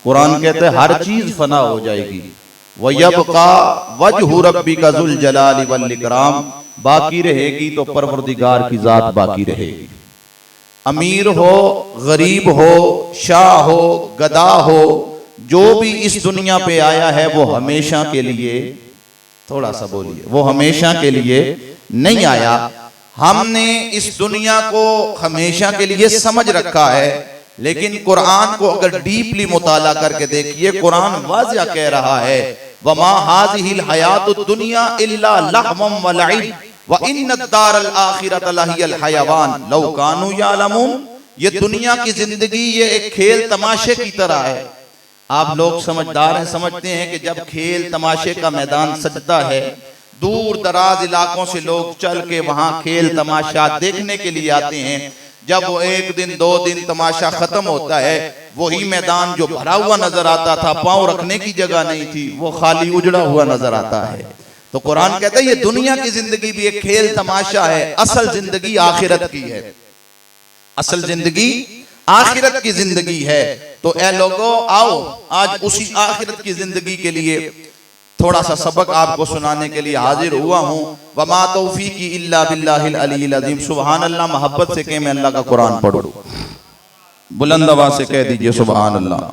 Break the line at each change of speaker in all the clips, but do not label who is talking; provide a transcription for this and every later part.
कुरान कहते हैं हर चीज फना हो जाएगी। वयबका वजहु रब्बिका ज़ुल जलाली वल इकराम, बाकी रहेगी तो परवरदिगार की जात बाकी रहेगी। अमीर हो, गरीब हो, शाह हो, गदा हो, जो भी इस दुनिया पे आया है वो हमेशा के लिए, थोड़ा सा बोलिए, वो हमेशा के लिए नहीं आया। हमने इस दुनिया को हमेशा के लिए समझ रखा है, लेकिन कुरान को अगर डीपली मुताला करके देखिए, कुरान वाज़िह कह रहा है वमा हाज़िहिल हयातुद दुनिया इल्ला लहवम व लइब व इन्नद-दारल आखिरत लहियल हयवान लौ कानू यअलमून। ये दुनिया की जिंदगी ये एक खेल तमाशे की तरह है। आप लोग समझदार हैं, समझते हैं कि जब खेल तमाशे का मैदान सजता है, दूर दराज इलाकों से लोग चल के वहां खेल तमाशा देखने के लिए आते हैं। जब वो एक दिन दो दिन तमाशा खत्म होता है, वही मैदान जो भरा हुआ नजर आता था, पांव रखने की जगह नहीं थी, वो खाली उजड़ा हुआ नजर आता है। तो कुरान कहता है ये दुनिया की जिंदगी भी एक खेल तमाशा है, असल जिंदगी आखिरत की है, असल जिंदगी आखिरत की जिंदगी है। तो ए लोगों, आओ आज उसी आखिरत की जिंदगी के लिए थोड़ा सा सबक आपको सुनाने के लिए हाजिर हुआ हूँ। वमा तौफीकी इल्ला बिल्लाहिल अलील अज़ीम। सुभान अल्लाह, मोहब्बत से कह मैं अल्लाह का कुरान पढ़ूं, बुलंद आवाज से कह दीजिए सुभान अल्लाह।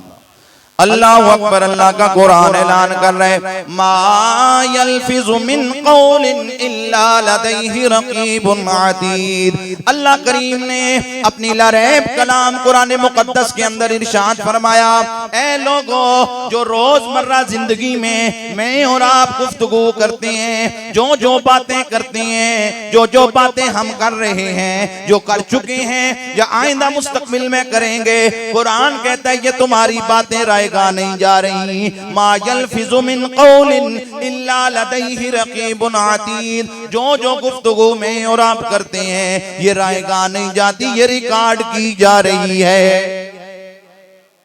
अल्लाहु अकबर। अल्लाह का कुरान ऐलान कर रहे मा यल्फिज़ु मिन क़ौलिन इल्ला लदैहि रक़ीबुन अतीद। अल्लाह करीम ने अपनी लारैब कलाम कुरान मुक़द्दस के अंदर इरशाद फरमाया, ऐ लोगों जो रोजमर्रा जिंदगी में मैं और आप गुफ्तगू करते हैं, जो जो बातें करते हैं, जो जो बातें हम कर रहे हैं, जो कर चुके हैं या आइंदा मुस्तकबिल में करेंगे, कुरान कहता है ये तुम्हारी बातें राय नहीं जा रही। मा यल्फिज़ु मिन क़ौलिन इल्ला लदैहि रक़ीबुन अतीद। जो जो गुफ्तगू में और आप करते हैं ये रायगा नहीं जाती, ये रिकॉर्ड की जा रही है।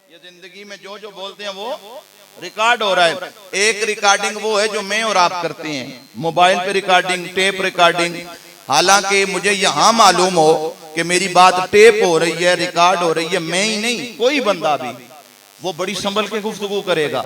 ये जिंदगी में जो जो बोलते हैं वो रिकॉर्ड हो रहा है। एक रिकॉर्डिंग वो है जो मैं और आप करते हैं, मोबाइल पे रिकॉर्डिंग, टेप रिकॉर्डिंग। हालांकि मुझे यहां मालूम हो कि मेरी बात टेप हो रही है, रिकॉर्ड हो रही है, मैं ही नहीं कोई बंदा भी, वो बड़ी संभल के गुफ्तगू करेगा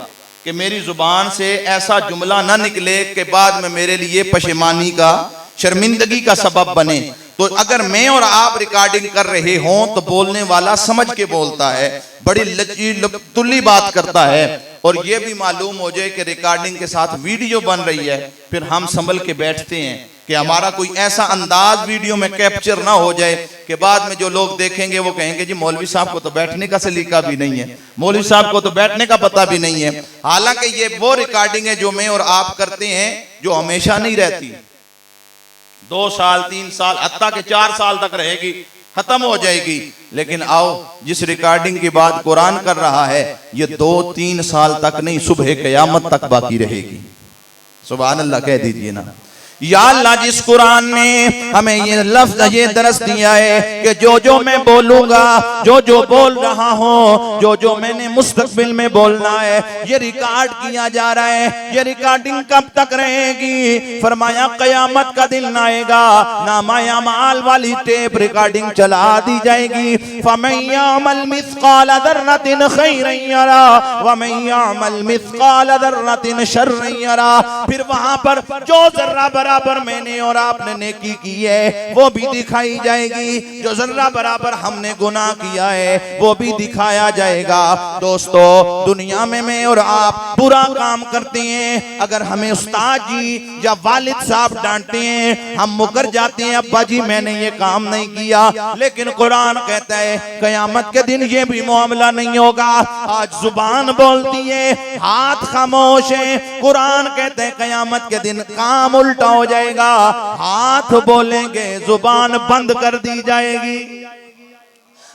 कि मेरी जुबान से ऐसा जुमला ना निकले कि बाद में मेरे लिए पशेमानी का, शर्मिंदगी का सबब बने। तो अगर मैं और आप रिकॉर्डिंग कर रहे हों तो बोलने वाला समझ के बोलता है, बड़ी लचीली बात करता है, और ये भी मालूम हो जाए कि रिकॉर्डिंग के साथ वीडियो बन रही है, फिर हम संभल के बैठते हैं कि हमारा कोई ऐसा अंदाज वीडियो में कैप्चर ना हो जाए कि बाद में जो लोग देखेंगे वो कहेंगे जी मौलवी साहब को तो बैठने का सलीका भी नहीं है, मौलवी साहब को तो बैठने का पता भी नहीं है। हालांकि ये वो रिकॉर्डिंग है जो मैं और आप करते हैं, जो हमेशा नहीं रहती, 2 साल 3 साल हत्ता के 4 साल तक रहेगी, खत्म हो जाएगी। लेकिन आओ जिस रिकॉर्डिंग की बात कुरान कर रहा है, ये 2-3 साल तक नहीं, सुबह क़यामत तक बाकी रहेगी। सुभान अल्लाह कह दीजिए ना। या अल्लाह, जिस कुरान ने हमें ये लफ्ज ये दरस दिया है कि जो जो मैं बोलूंगा, जो जो बोल रहा हूँ, जो जो मैंने मुस्तकबिल में बोलना है, ये रिकॉर्ड किया जा रहा है। ये रिकॉर्डिंग कब तक रहेगी? फरमाया क़यामत का दिन आएगा, नामाया माल वाली टेप रिकॉर्डिंग चला दी जाएगी। फमन यअमल मिस्क़ाल ज़र्रतिन खैरन यरा व मन यअमल मिस्क़ाल ज़र्रतिन शर्रन यरा। फिर वहां पर जो जर्रा बराबर मैंने और आपने नेकी की है वो भी दिखाई जाएगी, जो जर्रा बराबर हमने गुनाह किया है वो भी दिखाया जाएगा। दोस्तों, दुनिया में मैं और आप बुरा काम करते हैं, अगर हमें उस्ताद जी या वालिद साहब डांटते हैं, हम मुकर जाते हैं, अब्बा जी मैंने ये काम नहीं किया। लेकिन कुरान कहता है क़यामत के दिन ये भी मामला नहीं होगा। आज जुबान बोलती है, हाथ खामोश है। कुरान कहते हैं क़यामत के दिन काम उल्टा हो जाएगा, हाथ बोलेंगे, जुबान बंद कर दी जाएगी।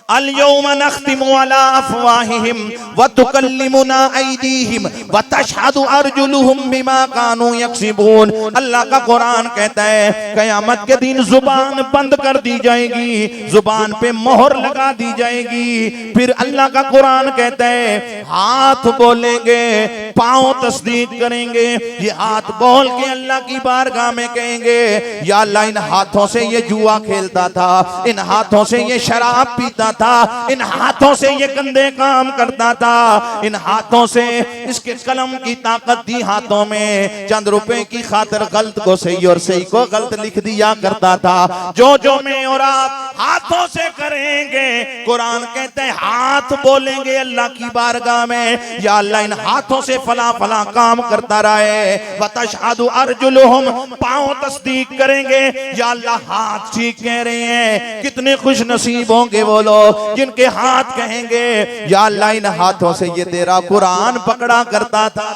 अल-यौम नख्तिमु अला अफ़वाहिहिम व तुकल्लिमुना ऐदीहिम व तशहदु अर्जुलुहुम बिमा कानू यक्सिबून। अल्लाह का कुरान कहता है क़यामत के दिन जुबान बंद कर दी जाएगी, जुबान पे मोहर लगा दी जाएगी। फिर अल्लाह का कुरान कहता है हाथ बोलेंगे, पांव तस्दीक करेंगे, ये हाथ बोल के अल्लाह की बारगाह में कहेंगे या अल्लाह इन हाथों से ये जुआ खेलता था, इन हाथों से ये शराब पीता था, इन हाथों से ये गंदे काम करता था, इन हाथों से इसके कलम की ताकत थी हाथों में, चंद रुपए की खातिर गलत को सही और सही को गलत लिख दिया करता था। जो मैं और आप हाथों से करेंगे, कुरान कहते हैं हाथ बोलेंगे अल्लाह की बारगाह में या अल्लाह इन हाथों से फला फला काम करता रहे। वतशहदु अर्जुलुहुम, पांव तस्दीक करेंगे या अल्लाह हाथ ठीक कह रहे हैं। कितने खुश नसीब होंगे वो लोग जिनके हाथ कहेंगे या अल्लाह इन हाथों से ये तेरा कुरान पकड़ा करता था,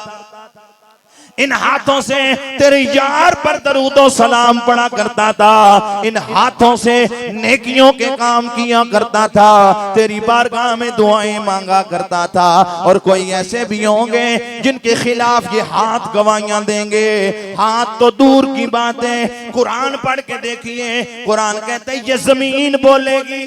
इन हाथों से तेरे यार पर दरूदो सलाम पढ़ा करता था, इन हाथों से नेकियों के काम किया करता था, तेरी बारगाह में दुआएं मांगा करता था। और कोई ऐसे भी होंगे जिनके खिलाफ ये हाथ गवाहियां देंगे। हाथ तो दूर की बात है, कुरान पढ़ के देखिए, कुरान कहते हैं ये जमीन बोलेगी,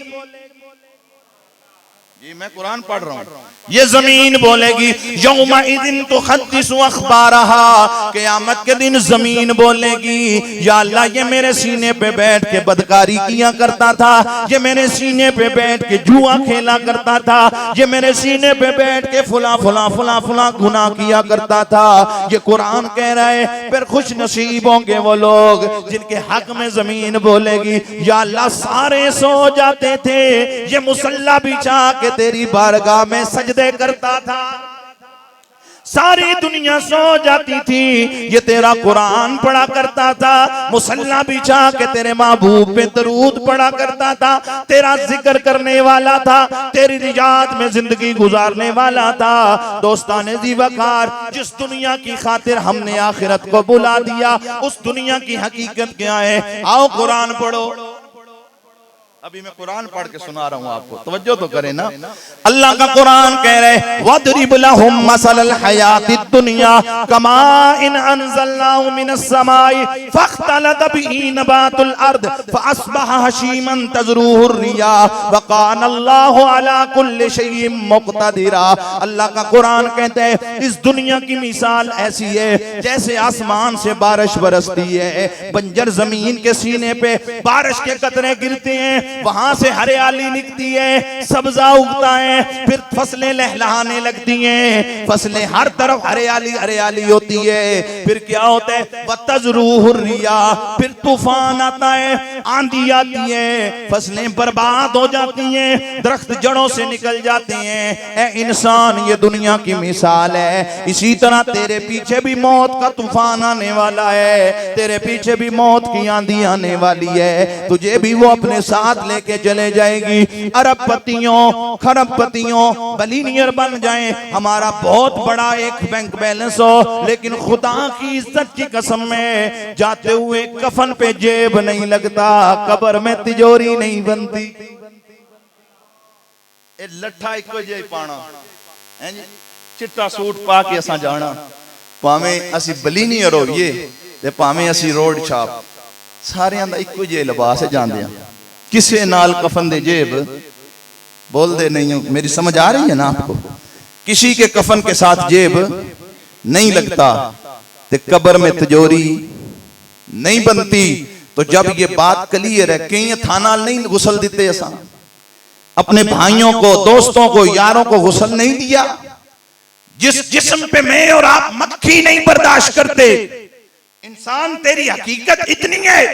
ये मैं कुरान पढ़ रहा हूँ, ये जमीन बोलेगी यौमा इदिन तुहद्दिसु अखबारहा, क़यामत के दिन जमीन बोलेगी या अल्लाह ये मेरे सीने पे बैठ के बदकारी किया करता था, ये मेरे सीने पे बैठ के जुआ खेला करता था, ये मेरे सीने पे बैठ के फुला फुला फुला फुला गुनाह किया करता था। ये कुरान कह रहा है फिर खुश नसीब होंगे वो लोग जिनके हक में जमीन बोलेगी या अल्लाह सारे सो जाते थे, ये मुसल्ला बिछा के तेरी बारगाह में सजदे करता था, सारी दुनिया सो जाती थी, ये तेरा कुरान पढ़ा करता था, मुसल्ला बिछा के तेरे महबूब पे दरूद पढ़ा करता था, तेरा जिक्र करने वाला था, तेरी निजात में जिंदगी गुजारने वाला था। दोस्ताने ज़ीवकार, जिस दुनिया की खातिर हमने आखिरत को बुला दिया उस दुनिया की हकीकत क्या है? आओ कुरान पढ़ो। अभी मैं कुरान पढ़ के सुना रहा हूँ आपको, तवज्जो तो करें ना। अल्लाह का कुरान कह रहे वदरिब लहुम मसलल हयातिद दुनिया कमाइन अनज़लनाहु मिनस समाई फख्तलत बिही नबातुल अर्द फअस्बह हशीमन तज़रूहु रियाह वकान अल्लाहु अला कुल्लि शैइन मुक़तदिरा। अल्लाह का कुरान कहते हैं इस दुनिया की मिसाल ऐसी है जैसे आसमान से बारिश बरसती है, बंजर जमीन के सीने पे बारिश के कतरे गिरते हैं, वहां से हरियाली निकलती है, सब्जा उगता है, फिर फसलें लहलहाने लगती हैं, फसलें हर तरफ हरियाली हरियाली होती है। फिर क्या होता है? वतज़रूहु रियाह, फिर तूफान आता है, आंधी आती है, फसलें बर्बाद हो जाती हैं, दरख्त जड़ों से निकल जाते हैं। ए इंसान, ये दुनिया की मिसाल है। इसी तरह तेरे पीछे भी मौत का तूफान आने वाला है, तेरे पीछे भी मौत की आंधी आने वाली है, तुझे भी वो अपने साथ लेके चले जाएगी। अरबपतियों खरबपतियों बिलियनियर बन जाएं, हमारा बहुत बड़ा एक बैंक बैलेंस हो, लेकिन खुदा की इज्जत की कसम में जाते हुए कफन पे जेब नहीं लगता, कब्र में तिजोरी नहीं बनती। ए लट्ठा इको जे पाना है जी, चिट्टा सूट पा के असा जाना, भावें असी बिलियनियर होइए ते भावें असी रोड छाप, सारियां दा इको जे लिबास जांदे आ, किसे नाल कफन दे जेब बोल दे नहीं। मेरी समझ आ रही है ना आपको? किसी के कफन के साथ जेब नहीं लगता, ते कब्र में तिजोरी नहीं बनती। तो जब ये बात क्लियर है, कई थाना नहीं गुसल देते, ऐसा अपने भाइयों को, दोस्तों को, यारों को गुसल नहीं दिया। जिस जिस्म पे मैं और आप मक्खी नहीं बर्दाश्त करते, इंसान तेरी हकीकत इतनी है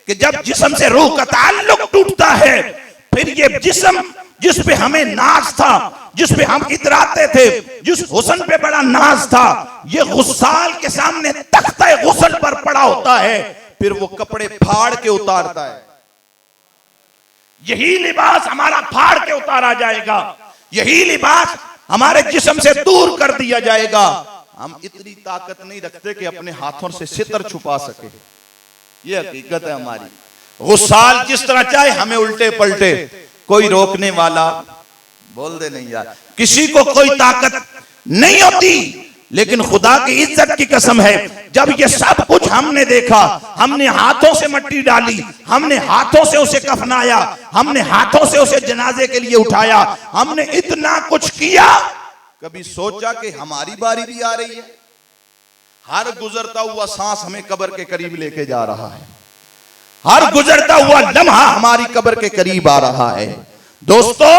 कि जब जिस्म से रूह का ताल्लुक टूटता है, फिर ये जिस्म जिस पे हमें नाज था, जिस पे हम इतराते थे, जिस हुस्न पे बड़ा नाज था, ये गुस्साल के सामने तख्ता गुस्ल पर पड़ा होता है, फिर वो कपड़े फाड़ के उतारता है। यही लिबास हमारा फाड़ के उतारा जाएगा, यही लिबास हमारे जिस्म से दूर कर दिया जाएगा। हम इतनी ताकत नहीं रखते कि अपने हाथों से सितर छुपा सके, ये हकीकत है हमारी। गुस्साल जिस तरह चाहे हमें उल्टे पलटे, कोई रोकने वाला बोल दे नहीं यार, किसी को कोई ताकत नहीं होती। लेकिन खुदा की इज्जत की कसम है, जब ये सब कुछ हमने देखा, हमने हाथों से मिट्टी डाली, हमने हाथों से उसे कफनाया, हमने हाथों से उसे जनाजे के लिए उठाया, हमने इतना कुछ किया, कभी सोचा कि हमारी बारी भी आ रही है? हर गुजरता हुआ सांस हमें कब्र के करीब लेके जा रहा है, हर गुजरता हुआ लम्हा हमारी कब्र के करीब आ रहा है। दोस्तों,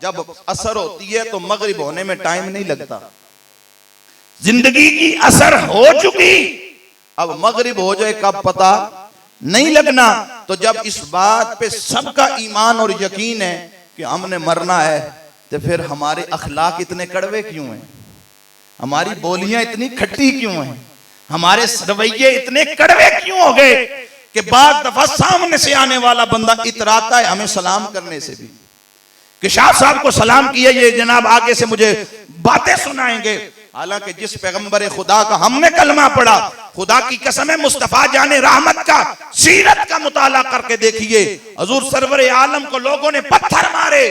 जब असर होती है तो मगरिब होने में टाइम नहीं लगता। जिंदगी की असर हो चुकी, अब मगरिब हो जाए कब पता नहीं लगना। तो जब इस बात पे सबका ईमान और यकीन है कि हमने मरना है, तो फिर हमारे अखलाक इतने कड़वे क्यों हैं? हमारी बोलियां इतनी खट्टी क्यों हैं? हमारे रवैये इतने कड़वे क्यों हो गए कि बाद दफा सामने से आने वाला बंदा इतराता है हमें सलाम करने से भी कि शाह साहब को सलाम किया, ये जनाब आगे से मुझे बातें सुनाएंगे। हालांकि जिस पैगंबर खुदा का हमने कलमा पढ़ा, खुदा की कसम है, मुस्तफा जाने रहमत का सीरत का मुताला करके देखिए, हुजूर सरवर आलम को लोगों ने पत्थर मारे,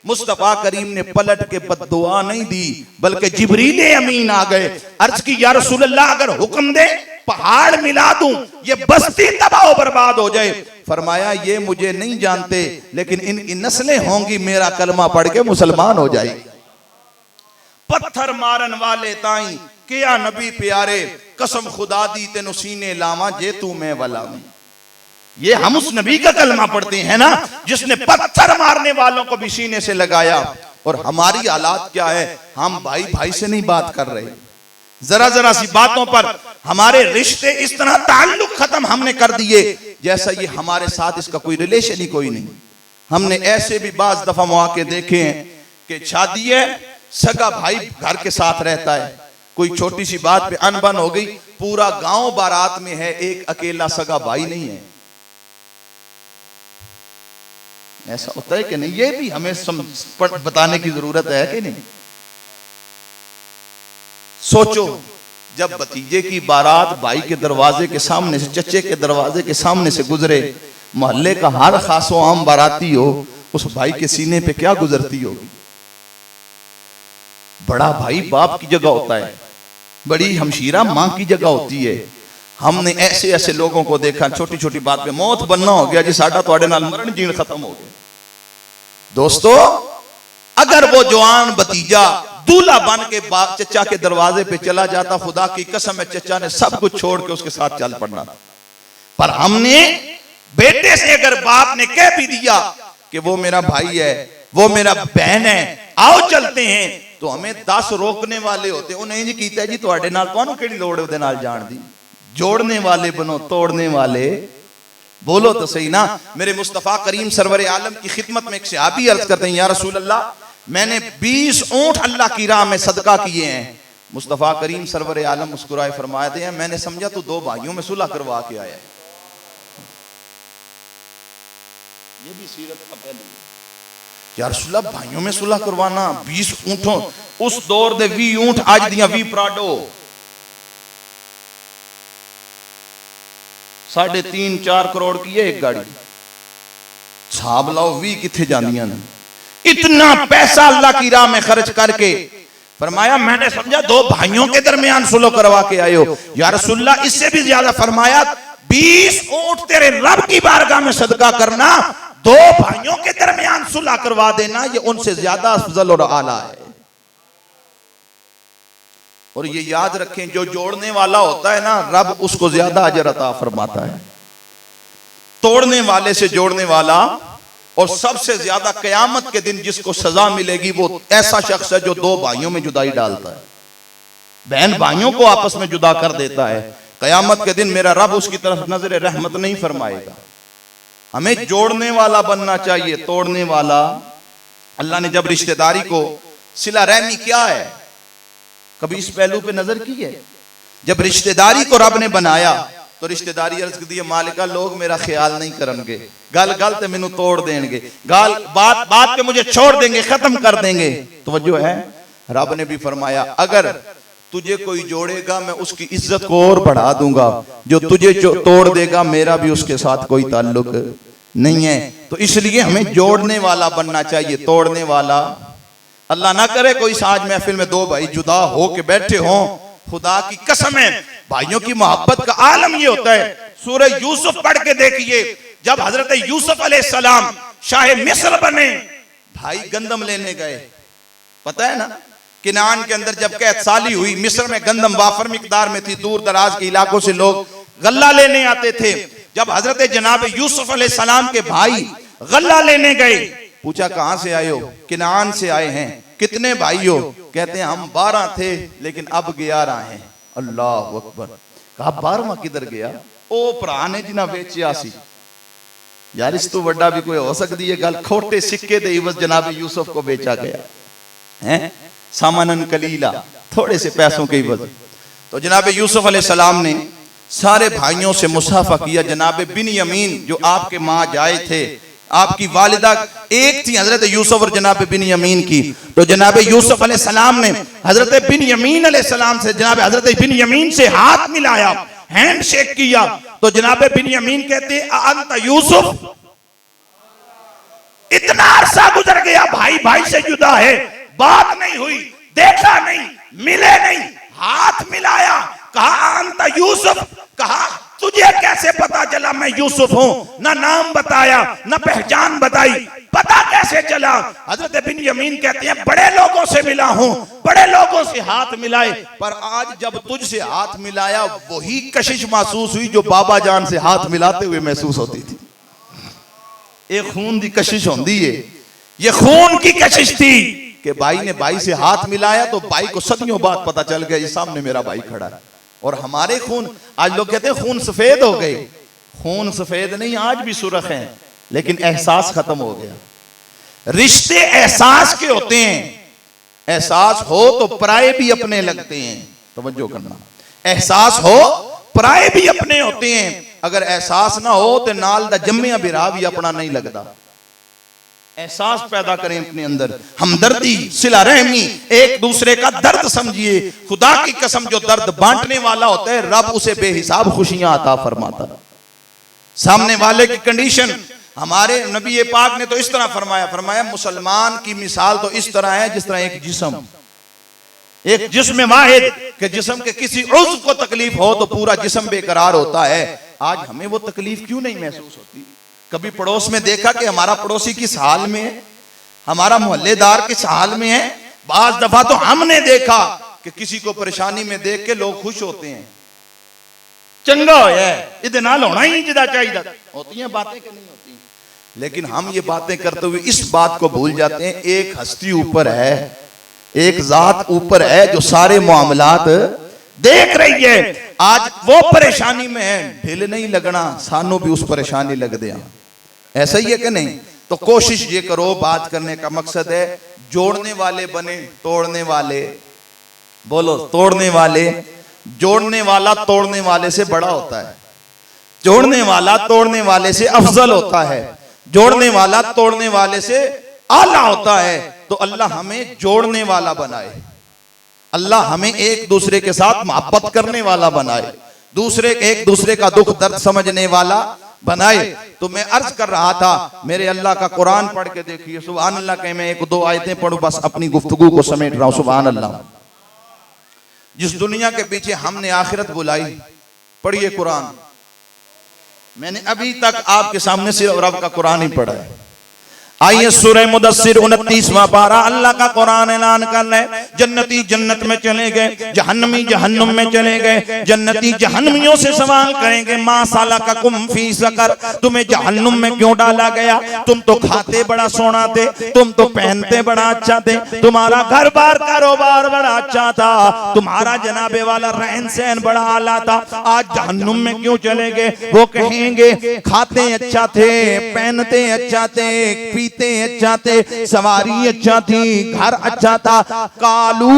मुस्तफा करीम ने पलट के बद्दुआ नहीं दी, बल्कि जिब्रील अमीन आ गए। अर्ज की या रसूल अल्लाह, अगर हुक्म दे पहाड़ मिला दूं, ये बस्ती तबाह बर्बाद हो जाए। फरमाया ये मुझे नहीं जानते, लेकिन इनकी नस्लें होंगी मेरा कलमा पढ़ के मुसलमान हो जाएगी। पत्थर मारन वाले ताई किया नबी प्यारे, कसम खुदा दी तेनु सीने लावा जे तू मैं वाला में। ये हम उस नबी का कलमा पढ़ते हैं ना जिसने पत्थर मारने वालों को भी सीने से लगाया। और हमारी हालात क्या है? हम भाई भाई से नहीं बात कर रहे, जरा जरा सी बातों पर हमारे रिश्ते इस तरह ताल्लुक खत्म हमने कर दिए जैसा ये हमारे साथ इसका कोई रिलेशन ही कोई नहीं। हमने ऐसे भी बाज दफा मौके देखे हैं कि शादी है, सगा भाई घर के साथ रहता है, कोई छोटी सी बात पे अनबन हो गई, पूरा गांव बारात में है, एक अकेला सगा भाई नहीं है। ऐसा होता है कि नहीं? ये भी हमें बताने की जरूरत है कि नहीं? सोचो, जब भतीजे की बारात भाई के दरवाजे के सामने से, चचे के दरवाजे के सामने से गुजरे, मोहल्ले का हर खासो आम बाराती हो, उस भाई के सीने पे क्या गुजरती होगी? बड़ा भाई बाप की जगह होता है, बड़ी हमशीरा मां की जगह होती है। हमने ऐसे ऐसे लोगों को देखा, छोटी छोटी बात पे मौत बनना हो गया जी, साडा तुहाडे नाल मरण जीण खत्म हो गया। दोस्तों, अगर वो जवान भतीजा दूल्हा बन के चचा के दरवाजे पे चला जाता, खुदा की कसम है चचा ने सब कुछ छोड़ के उसके साथ चल पड़ना था। पर हमने बेटे से अगर बाप ने कह भी दिया कि वो मेरा भाई है, वो मेरा बहन है, आओ चलते हैं, तो हमें 10 रोकने वाले होते। उन्हें जी कीता जी तुहाडे नाल तुहानू केड़ी लोड़ है उहदे नाल जाण दी? जोड़ने वाले बनो, तोड़ने वाले बोलो तो सही ना। मेरे मुस्तफा करीम सरवर आलम की खिदमत में एक सहाबी अर्ज करते हैं, या रसूल अल्लाह, मैंने 20 ऊंट अल्लाह की राह में सदका किए हैं। मुस्तफा करीम सरवर आलम मुस्कुराए फरमाते हैं, मैंने समझा तू 2 भाइयों में सुलह करवा के आया है। ये भी सीरत का पहलू है। या रसूल अल्लाह, भाइयों में सुलह करवाना, 20 ऊंटों, उस दौर दे 20 ऊंट आज दियां 20 प्राडो 3.5-4 करोड़ की है एक गाड़ी। छाब लाओ 20 किथे जानियां ने। इतना पैसा अल्लाह की राह में खर्च करके फरमाया, मैंने समझा 2 भाइयों के दरमियान सुलह करवा के आए हो। या रसूलल्लाह, इससे भी ज्यादा फरमाया, 20 ऊंट तेरे रब की बारगाह में सदका करना, 2 भाइयों के दरमियान सुलह करवा देना, ये उनसे ज्यादा अफजल और आला है। और ये याद रखें, जो जोड़ने वाला होता है ना, रब उसको ज्यादा अजर अता फरमाता है तोड़ने वाले से जोड़ने वाला। और सबसे ज्यादा कयामत के दिन जिसको सजा मिलेगी वो ऐसा शख्स है जो 2 भाइयों में जुदाई डालता है, बहन भाइयों को आपस में जुदा कर देता है। कयामत के दिन मेरा रब उसकी तरफ नजर रहमत नहीं फरमाएगा। हमें जोड़ने वाला बनना चाहिए, तोड़ने वाला। अल्लाह ने जब रिश्तेदारी को, सिला रहमी क्या है, कभी इस पहलू पे नजर की है? जब रिश्तेदारी को रब ने बनाया तो रिश्तेदारी अर्ज कर दी, मालिका लोग मेरा ख्याल नहीं करेंगे, गल गल ते मैनू तोड़ देंगे, गाल बात बात पे मुझे छोड़ देंगे, खत्म कर देंगे। तवज्जो है, रब ने भी फरमाया, अगर तुझे कोई जोड़ेगा मैं उसकी इज्जत को और बढ़ा दूंगा, जो तुझे तोड़ देगा मेरा भी उसके साथ कोई ताल्लुक नहीं है। तो इसलिए हमें जोड़ने वाला बनना चाहिए, तोड़ने वाला। अल्लाह ना करे कोई साज महफिल में 2 भाई जुदा हो के बैठे हों, खुदा की कसम है भाइयों की मोहब्बत का आलम ये होता है। सूरह यूसुफ पढ़ के देखिए, जब हजरत यूसुफ अलैहिस्सलाम शाह मिस्र बने, भाई गंदम लेने गए, पता है ना, किनान के अंदर जब कैद साली हुई, मिस्र में गंदम वाफर मिकदार में थी, दूर दराज के इलाकों से लोग गल्ला लेने आते थे। जब हजरत जनाब यूसुफ अलैहिस्सलाम के भाई गल्ला लेने गए, पूछा कहां से आए हो? किनान से आए हैं। कितने भाई हो? कहते हैं हम 12 थे लेकिन अब 11 हैं। अल्लाह अकबर। कहा 12वां किधर गया? ओ भरा ने जिन्हें बेचिया सी। यार इस तो बड़ा भी कोई हो सकती है गल, खोटे सिक्के दे इवज जनाब यूसुफ को बेचा गया है, सामानन कलीला, थोड़े से पैसों के इवज। तो जनाब यूसुफ अलैहिस्सलाम ने सारे भाइयों से मुसाफा किया। जनाब बिन्यामीन जो आपके माँ जाए थे, आपकी वालिदा एक थी हजरत यूसुफ और जनाब बिन्यामीन की। तो जनाब यूसुफ अलैहिस्सलाम ने हजरत बिन्यामीन अलैहिस्सलाम से, जनाब हजरत बिन्यामीन से हाथ मिलाया, हैंड शेक किया। तो जनाब बिन्यामीन कहते अंत यूसुफ। इतना अरसा गुजर गया, भाई भाई से जुदा है, बात नहीं हुई, देखा नहीं, मिले नहीं, हाथ मिलाया, कहा अंत यूसुफ। कहा तुझे कैसे पता चला मैं यूसुफ हूं? ना नाम बताया, ना पहचान बताई, पता कैसे चला? हजरत बिन्यामीन कहते हैं बड़े लोगों से मिला हूं, बड़े लोगों से हाथ मिलाए, पर आज जब तुझसे हाथ मिलाया वही कशिश महसूस हुई जो बाबा जान से हाथ मिलाते हुए महसूस होती थी। एक खून की कशिश होती है, ये खून की कशिश थी कि भाई ने भाई से हाथ मिलाया तो भाई को सदियों बाद पता चल गया ये सामने मेरा भाई खड़ा है। और हमारे खून, आज लोग कहते हैं खून सफेद हो गए, खून सफेद नहीं, आज भी सुर्ख हैं, लेकिन एहसास खत्म हो गया। रिश्ते एहसास के होते हैं, एहसास हो तो पराए भी अपने लगते हैं। तवज्जो करना, एहसास हो पराए भी अपने होते हैं, अगर एहसास ना हो तो नाल दा जम्मिया बिरा भी अपना नहीं लगता। एहसास पैदा करें अपने अंदर, हमदर्दी, सिला रहमी, एक दूसरे का दर्द समझिए। खुदा की कसम जो दर्द बांटने वाला होता है रब उसे बेहिसाब खुशियां अता फरमाता है। सामने वाले की कंडीशन, हमारे नबी पाक ने तो इस तरह फरमाया, फरमाया मुसलमान की मिसाल तो इस तरह है जिस तरह एक जिस्म, एक जिस्म वाहिद के जिस्म के किसी उज़्व को तकलीफ हो तो पूरा जिस्म बेकरार होता है। आज हमें वो तकलीफ क्यों नहीं महसूस होती? कभी पड़ोस में देखा कि हमारा पड़ोसी किस हाल में है, हमारा मोहल्लेदार किस हाल में है? बाज दफा तो हमने देखा कि किसी को परेशानी में देख के लोग खुश होते हैं, चंगा होया इहदे नाल होना ही जिदा चाहिए। होती हैं बातें कि नहीं होती? लेकिन हम ये बातें करते हुए इस बात को भूल जाते हैं एक हस्ती ऊपर है, एक जात ऊपर है जो सारे मामलात देख रही है। आज वो परेशानी में है, ढिल नहीं लगना, सानू भी उस परेशानी लग दिया। ऐसा ही है कि नहीं? तो कोशिश ये करो, बात करने का मकसद है जोड़ने वाले बने, तोड़ने वाले बोलो, तोड़ने वाले। जोड़ने वाला तोड़ने वाले से बड़ा होता है, जोड़ने वाला तोड़ने वाले से अफजल होता है, जोड़ने वाला तोड़ने वाले से आला होता है। तो अल्लाह हमें जोड़ने वाला बनाए, अल्लाह हमें एक दूसरे के साथ मोहब्बत करने वाला बनाए, एक दूसरे का दुख दर्द समझने वाला बनाए। तो मैं अर्ज कर रहा था, मेरे अल्लाह का कुरान पढ़ के देखिए, सुभान अल्लाह के मैं एक दो आयतें पढ़ूं, बस अपनी गुफ्तगू को समेट रहा हूं। सुभान अल्लाह। जिस दुनिया के पीछे हमने आखिरत बुलाई, पढ़िए कुरान। मैंने अभी तक आपके सामने सिर्फ रब का कुरान ही पढ़ा है। आइए सूरह मुदस्सिर 29वां पारा, अल्लाह का कुरान ऐलान कर रहा है, जन्नती जन्नत में चले गए, जहन्नमी जहन्नुम में चले गए। जन्नती जहन्नमियों से सवाल करेंगे मा सलककुम फी सकर, तुम्हें जहन्नुम में क्यों डाला गया? तुम तो खाते बड़ा सोना थे, तुम तो पहनते बड़ा अच्छा थे, तुम्हारा घर बार कारोबार बड़ा अच्छा था, तुम्हारा जनाबे वाला रहन सहन बड़ा आला था, आज जहन्नुम में क्यों चले गए? वो कहेंगे खाते अच्छा थे, पहनते अच्छा थे, पीते अच्छा थे, सवारी अच्छा थी, घर अच्छा था। कालू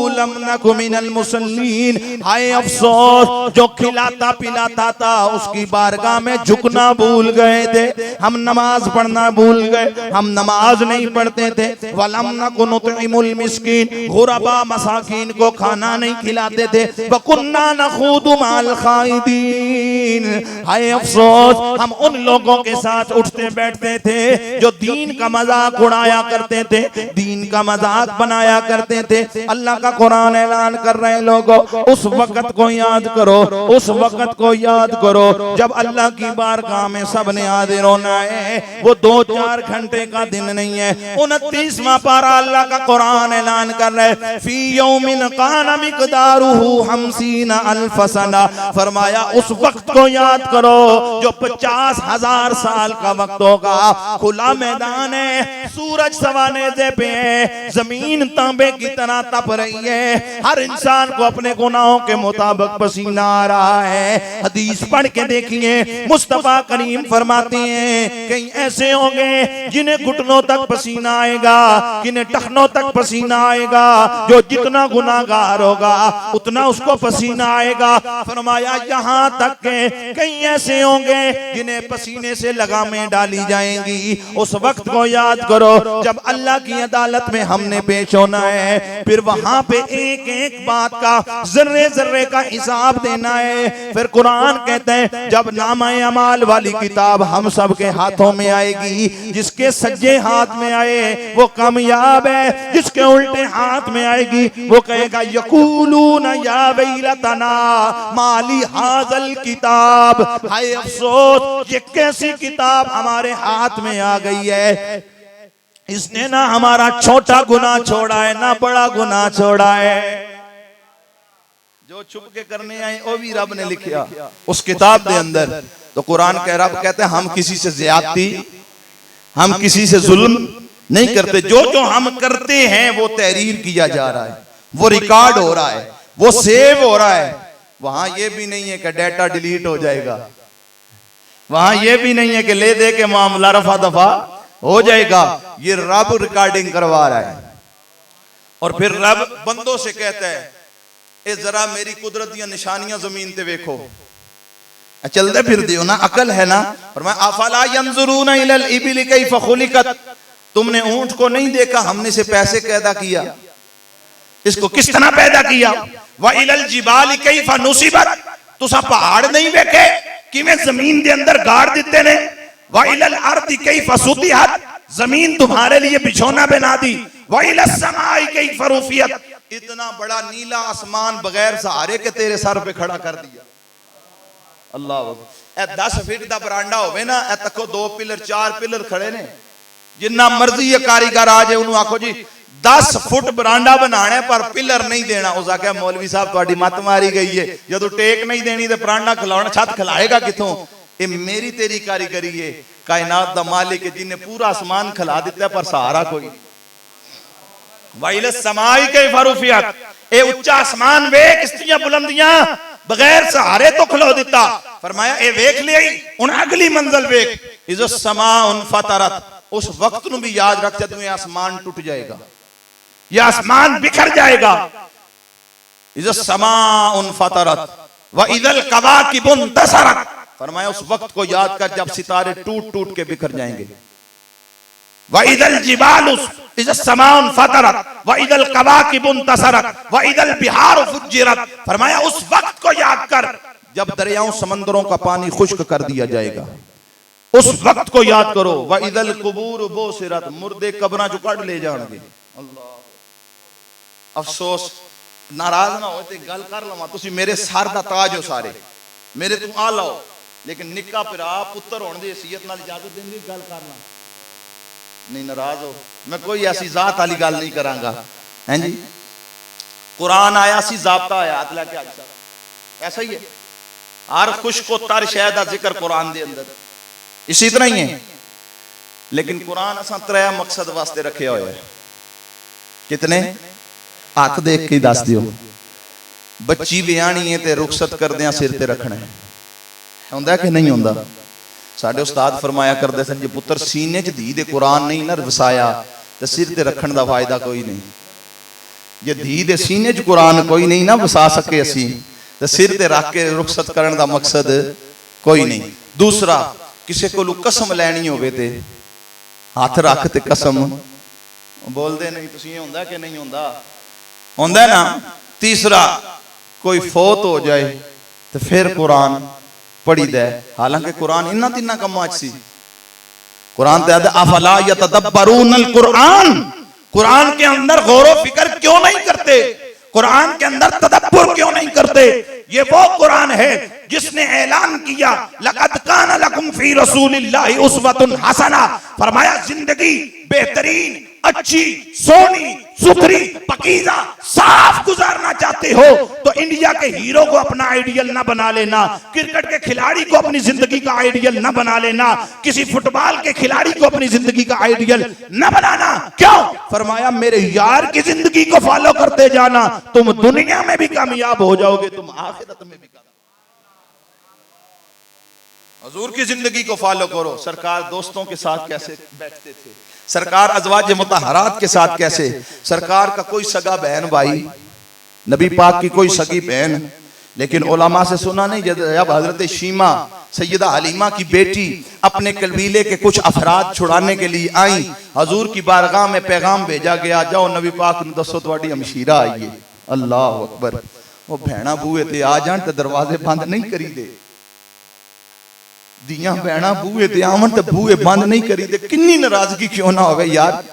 लम नकु मिनल मुसल्लीन, हाय अफसोस जो खिलाता पिलाता था उसकी बारगाह में झुकना भूल गए थे, हम नमाज पढ़ना भूल गए, हम नमाज नहीं पढ़ते थे। वलम नकु नुतइमुल मिस्कीन, गुरबा मसाकीन को खाना नहीं खिलाते थे। वकुन्ना नखूदु माल खाइदीन,
मुकर्रबीन। हाय अफसोस, हम उन लोगों के साथ उठते बैठते थे जो दीन का मजाक उड़ाया करते थे, दीन का मजाक बनाया करते थे। अल्लाह का कुरान ऐलान कर रहे हैं, लोगों उस वक्त को याद करो, उस वक्त को याद करो जब अल्लाह की बारगाह में सबने हाजिर होना है। वो 2-4 घंटे का दिन नहीं है। 29वां पारा अल्लाह का कुरान ऐलान कर रहा है, फी यौमिन काना मिक़दारुहु 50 अल्फ सना। फरमाया उस वक्त को याद करो जो 50,000 साल का वक्त होगा। खुला मैदान है, सूरज सवाने से पे है, जमीन तांबे की तरह तप रही है, हर इंसान को अपने गुनाहों के मुताबिक पसीना आ रहा है। हदीस पढ़ के देखिए, मुस्तफा करीम फरमाते हैं कई ऐसे होंगे जिन्हें घुटनों तक पसीना आएगा, जिन्हें टखनों तक पसीना आएगा। जो जितना गुनाहगार होगा उतना उसको पसीना आएगा। फरमाया यहाँ तक के कई ऐसे होंगे जिन्हें पसीने से लगामें डाली जाएंगी। उस वक्त को याद करो जब अल्लाह की अदालत में हमने पेश होना है, फिर वहां पे एक एक बात का जर्रे जर्रे का हिसाब देना है। फिर कुरान कहते हैं जब नामा-ए अमाल वाली किताब हम सब के हाथों में आएगी, जिसके सज्जे हाथ में आए वो कामयाब है, जिसके उल्टे हाथ में आएगी वो कहेगा यकूलूना या वैलतना माली हाज़ल किताब। हाय अफसोस, ये कैसी किताब हमारे हाथ में आ गई है, इसने ना हमारा छोटा गुनाह छोड़ा है ना बड़ा गुनाह छोड़ा है। जो छुप के करने आए वो भी रब ने लिखा उस किताब के अंदर। तो कुरान कह रब कहते हैं हम किसी से ज्यादती, हम किसी से जुल्म नहीं करते। जो जो हम करते हैं वो तहरीर किया जा रहा है, वो रिकॉर्ड हो रहा है, वो सेव हो रहा है। वहां ये भी नहीं है कि डाटा डिलीट हो जाएगा, वहां ये भी नहीं है कि ले दे के मामला रफा दफा हो जाएगा। ये रब रिकॉर्डिंग करवा रहा है। और फिर रब बंदों से कहता है ए जरा मेरी कुदरत दी निशानियां जमीन ते देखो, चलते फिर दियो ना, अकल है ना। और मैं अफला यंजुरूना इलल इबिल कैफ खुलिकत, तुमने ऊंट को नहीं देखा हमने से पैसे पैदा किया, इसको किस तरह पैदा किया। व इलल जिबाल कैफ नुसिबत, तुसा पहाड़ नहीं देखे किवें जमीन दे अंदर गाड़ दिते ने। व इलल अर्दी कैफ सुतिहत, जमीन तुम्हारे लिए बिछौना बना दी। व इलस समाई कैफ रुफियत, इतना बड़ा नीला आसमान बगैर सहारे के तेरे सर पे खड़ा कर दिया। अल्लाह, 10 फीट का बरांडा होवे ना, ए तको 2 पिलर 4 पिलर खड़े ने। जिन्ना मर्जी है कारीगर आ जाए उन्होंने आखो जी 10 फुट बरांडा बनाने पर पिलर नहीं देना, उस आख्या मौलवी साहब तुहाडी मत मारी गई है, जदों टेक नहीं देनी तो बरांडा खिलाना छत खिलाएगा किथों। ये मेरी तेरी कारीगरी है। कायनात दा मालिक है जिन्हें पूरा आसमान खिला दिता पर सहारा कोई। वाइलस समाई के फरूफियत, ए उच्चा आसमान वेख, इसदियां बुलंदियां बगैर सहारे तो खिलो दिता। फरमाया ए वेख लिया हुण अगली मंजिल वेख, इज़ समाउन फतरत, उस वक्त नु भी याद रख जदों आसमान टूट जाएगा, ये आसमान बिखर जाएगा। इज़ समाउन फतरत व इज़ल कवाकिबुन तसरत, फरमाया उस वक्त को याद कर जब सितारे टूट टूट के बिखर जाएंगे। व इज़ल जिबालुस इज़ समाउन फतरत व इज़ल कवाकिबुन तसरत व इज़ल बिहार फुज्जिरत, फरमाया उस वक्त को याद कर जब दरियाओं समंदरों का पानी खुश्क कर दिया जाएगा, उस वक्त को याद करो। व इज़ल कुबूर बुसिरत, मुर्दे कब्रां चों कढ ले जाणगे। अल्लाह, अफसोस नाराज ना हो ते गल कर लवां, तुसी मेरे सर दा ताज हो सारे, मेरे तू आ लाओ, लेकिन निक्का भरा पुत्र होने की हैसियत नाल इजाजत देंगे गल करना नहीं। नाराज हो, मैं कोई ऐसी जात वाली गल नहीं करांगा। हैं जी, कुरान आया सी, ज़ाब्ता आया हाथ लैके आज ऐसा ही है। हर खुश को तर शय दा जिक्र कुरान दे अंदर इसी तरह ही है। लेकिन कुरान असां 3 मकसद वास्ते रखे हुए है। कितने? हाथ देख के दस दियो। बच्ची विआहनी है ते रुखसत करदियां सिर ते रखना है, हुंदा कि नहीं हुंदा? साडे उस्ताद फरमाया करदे सन जे पुत्र सीने च धी दे कुरान नहीं ना वसाया ते सिर ते रखण दा फायदा कोई नहीं। जे धी दे सीने च कुरान कोई नहीं ना वसा सके असी ते सिर ते रख के रुखसत करन दा मकसद कोई नहीं। दूसरा, किसी को कसम लैनी होवे ते हाथ रख ते कसम बोलदे नहीं, तुसीं ये हुंदा कि नहीं हुंदा? हुंदा ना। तीसरा, कोई फौत हो जाए तो फिर कुरान
पढ़ी दे, हालांकि कुरान इन्ना तिन्ना कम्मा च सी। कुरान ते आदे अफला यतदब्बरूनल कुरान, कुरान के अंदर गौर व फिक्र क्यों नहीं करते, कुरान के अंदर तदब्बुर क्यों नहीं करते। ये वो कुरान है जिसने ऐलान किया लक़द कान लकुम फी रसूलिल्लाहि उस्वतुन हसना, फरमाया जिंदगी बेहतरीन, अच्छी, सोनी, सुथरी, पकीज़ा, साफ गुजारना चाहते हो तो इंडिया के हीरो को अपना आइडियल ना बना लेना, क्रिकेट के खिलाड़ी को अपनी जिंदगी का आइडियल ना बना लेना, किसी फुटबॉल के खिलाड़ी को अपनी जिंदगी का आइडियल ना बनाना। क्यों? फरमाया मेरे यार की जिंदगी को फॉलो करते जाना, तुम दुनिया में भी कामयाब हो जाओगे, तुम आखिरत में भी। हुजूर की जिंदगी को फॉलो करो। सरकार दोस्तों के साथ कैसे बैठते थे, सरकार अज़वाज मुतहरात के साथ कैसे, सरकार का कोई सगा बहन भाई, नबी पाक की कोई सगी बहन, लेकिन उलमा से सुना नहीं जब हजरत शीमा सैयदा हलीमा की बेटी अपने कबीले के कुछ अफराद छुड़ाने के लिए आई, हजूर की बारगाह में पैगाम भेजा गया, जाओ नबी पाक ने दसो तुहाडी हमशीरा आई है। अल्लाह अकबर। वो भैणा बूहे ते आ जान ते दरवाजे बंद नहीं करी दे, दियां भैणा बूहे ते आवन ते बूहे बंद नहीं करी दे। किन्नी नाराजगी क्यों ना होवे यार,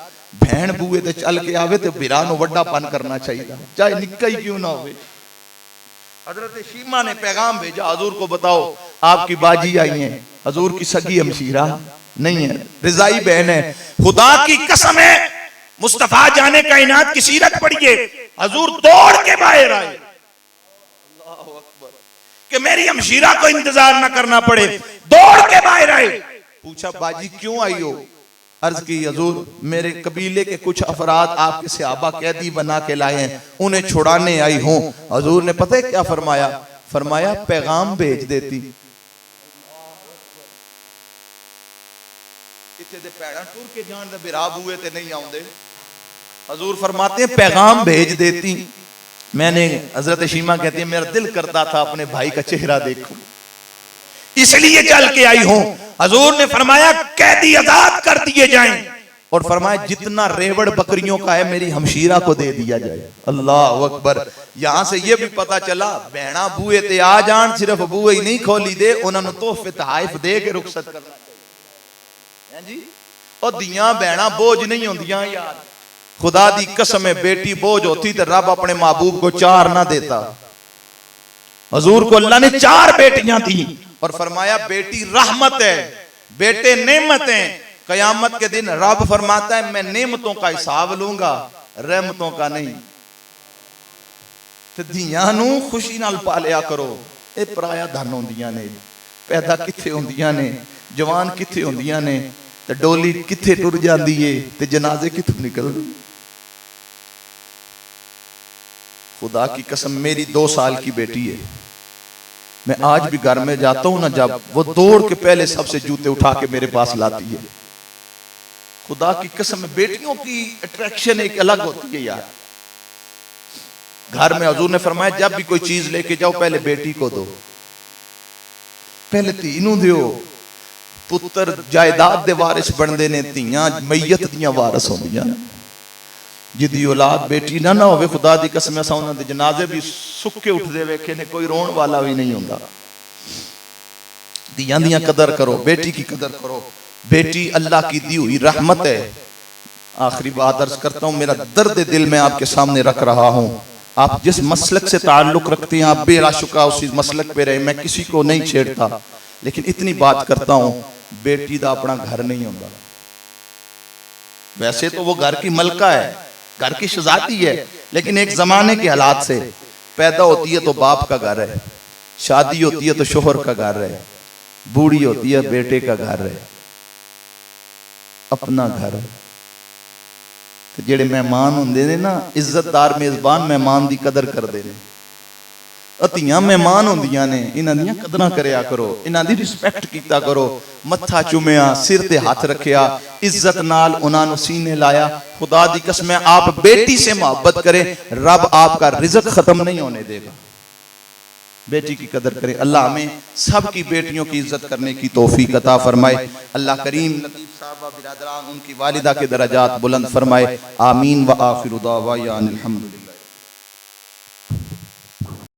भैन बूहे ते चल के आवे ते बिरा नु वड्डापन करना चाहिए, चाहे निक्का ही क्यों ना होवे। हजरत शीमा ने पैगाम भेजा, हजूर को बताओ आपकी बाजी आई है, हजूर की सगी हमशीरा नहीं है, रिजाई बहन है। खुदा की कसम है, मुस्तफा जाने कायनात की सीरत पढ़िए, हजूर दौड़ के बाहर आए कि मेरी हमशीरा को इंतजार न करना पड़े, दौड़ के बाहर आए। पूछा बाजी क्यों आई हो? अर्ज की हजूर मेरे कबीले के कुछ अफराद आपके सहाबा कैदी बना के लाए हैं, उन्हें छुड़ाने आई हूं। हजूर ने पता है क्या फरमाया? फरमाया पैगाम भेज देती। टूर के जान दे बिराब हुए थे नहीं आउंदे, हजूर फरमाते हैं पैगाम भेज देती। मैंने, हजरत शीमा कहती है मेरा दिल करता था अपने भाई का चेहरा देखूं, इसलिए चल के आई हूं। हजूर ने फरमाया कैदी आजाद कर दिए जाएं, और फरमाया जितना रेवड़ बकरियों का है मेरी हमशीरा को दे दिया जाए। अल्लाह अकबर। यहां से यह भी पता चला बहना बूए ते आ जान, सिर्फ बूए ही नहीं खोली दे, उन्होंने तोहफे तहाइफ दे के रुखसत करना चाहिए जी। और दियां बहना बोझ नहीं होंदियां यार, खुदा दी कसम है बेटी बोझ होती तो रब अपने महबूब को 4 ना देता। हजूर को अल्लाह ने 4 बेटियां दी और फरमाया बेटी रहमत है, बेटे नेमत है। कयामत के दिन रब फरमाता है मैं नेमतों का हिसाब लूंगा, रहमतों का नहीं। ते धीयां नू खुशी नाल पालिया करो। ये पराया धन होंदियां ने, पैदा किथे होंदियां ने, जवान किथे होंदियां ने, ते डोली किथे टुर जांदी है, ते जनाजे किथों निकल। खुदा की कसम मेरी 2 साल की बेटी है, मैं आज भी घर में जाता हूं ना, जब वो दौड़ के पहले सबसे जूते उठा के मेरे पास लाती है। खुदा की कसम बेटियों की अट्रैक्शन एक अलग होती है यार। घर में हजूर ने फरमाया जब भी कोई चीज लेके जाओ पहले बेटी को दो, पहले धी नूं दियो। पुत्र जायदाद दे वारिस बनदे ने, धीयां मैयत दियां वारिस होंदियां। जिदी औलाद बेटी ना ना होवे, खुदा दी कसम असां उन्हां दे जनाजे भी सुक्के उठदे वेखे ने, कोई रोण वाला भी नहीं होंदा। दियां दियां कदर करो, बेटी की कदर करो। बेटी अल्लाह की दी हुई रहमत है। आखिरी बात अर्ज करता हूं, मेरा दर्द दिल में आपके सामने रख रहा हूं। आप जिस मसलक से ताल्लुक रखते हैं आप बेराशुका उसी मसलक पे रहे, मैं किसी को नहीं छेड़ता, लेकिन इतनी बात करता हूं बेटी दा अपना घर नहीं होता। वैसे तो वो घर की मलका है, घर की शहजादी है, लेकिन एक जमाने के हालात से पैदा होती है तो बाप का घर है, शादी होती है तो शोहर का घर है, बूढ़ी होती है बेटे का घर है, अपना घर। तो जेड़े मेहमान होंदे ने ना, इज्जतदार मेजबान मेहमान दी कदर करदे ने। अतियां मेहमान होंदियां ने, इन्हां दियां कदरां करया करो, इन्हां दी रिस्पेक्ट कीता करो। मत्था चुमिया, सिर ते हाथ रखिया, इज्जत नाल उन्हां नूं सीने लाया। खुदा दी कसम है आप बेटी से मोहब्बत करें, रब आपका रिज़्क खत्म नहीं होने देगा। बेटी की कदर करें। अल्लाह हमें सब की बेटियों की इज्जत करने की तौफीक अता फरमाए। अल्लाह करीम लतीफ साहबा बिरादरान उनकी वालिदा के दरजात बुलंद फरमाए। आमीन व आखिरु दावाना अनिल हम्दुलिल्लाह।